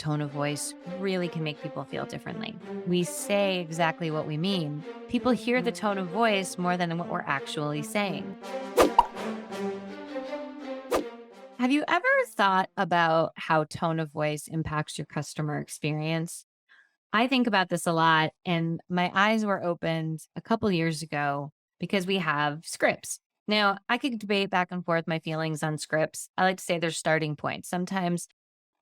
tone of voice really can make people feel differently. We say exactly what we mean. People hear the tone of voice more than what we're actually saying. Have you ever thought about how tone of voice impacts your customer experience? I think about this a lot, and my eyes were opened a couple years ago because we have scripts. Now, I could debate back and forth my feelings on scripts. I like to say they're starting points. Sometimes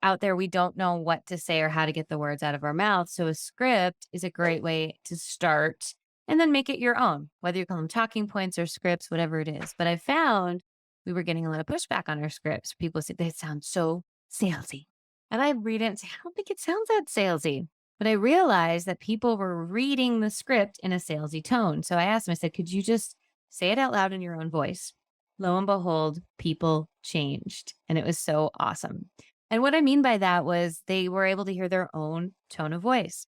out there, we don't know what to say or how to get the words out of our mouth. So, a script is a great way to start and then make it your own, whether you call them talking points or scripts, whatever it is. But I found we were getting a lot of pushback on our scripts. People said they sound so salesy. And I read it and say, I don't think it sounds that salesy. But I realized that people were reading the script in a salesy tone. So I asked them, I said, could you just say it out loud in your own voice? Lo and behold, people changed. And it was so awesome. And what I mean by that was they were able to hear their own tone of voice.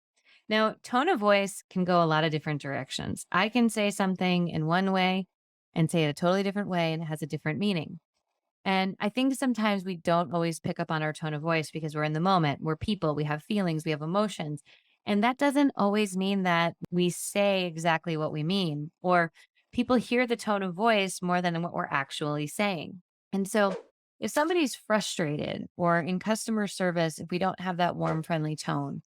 Now, tone of voice can go a lot of different directions. I can say something in one way and say it a totally different way, and it has a different meaning. And I think sometimes we don't always pick up on our tone of voice because we're in the moment. We're people, we have feelings, we have emotions. And that doesn't always mean that we say exactly what we mean, or people hear the tone of voice more than what we're actually saying. And so if somebody's frustrated or in customer service, if we don't have that warm, friendly tone,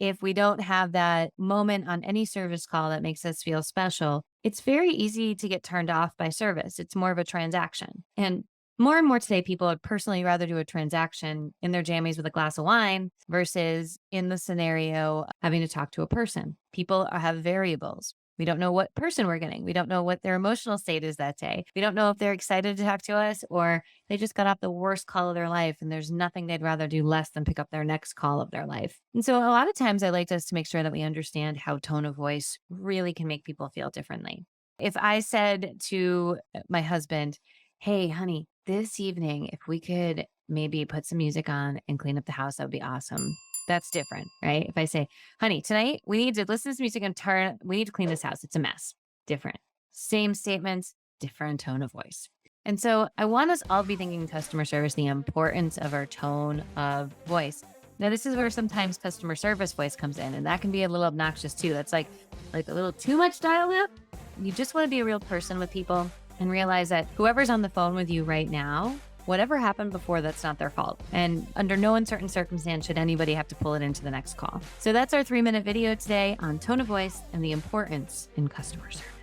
if we don't have that moment on any service call that makes us feel special, it's very easy to get turned off by service. It's more of a transaction. And more today, people would personally rather do a transaction in their jammies with a glass of wine versus in the scenario having to talk to a person. People have variables. We don't know what person we're getting. We don't know what their emotional state is that day. We don't know if they're excited to talk to us or they just got off the worst call of their life and there's nothing they'd rather do less than pick up their next call of their life. And so a lot of times I like us to make sure that we understand how tone of voice really can make people feel differently. If I said to my husband, hey, honey, this evening, if we could maybe put some music on and clean up the house, that would be awesome. That's different, right? If I say, honey, tonight we need to listen to this music and we need to clean this house. It's a mess. Different. Same statements, different tone of voice. And so I want us all to be thinking in customer service, the importance of our tone of voice. Now, this is where sometimes customer service voice comes in, and that can be a little obnoxious too. That's like a little too much dial up. You just want to be a real person with people and realize that whoever's on the phone with you right now, whatever happened before, that's not their fault. And under no uncertain circumstance should anybody have to pull it into the next call. So that's our 3-minute video today on tone of voice and the importance in customer service.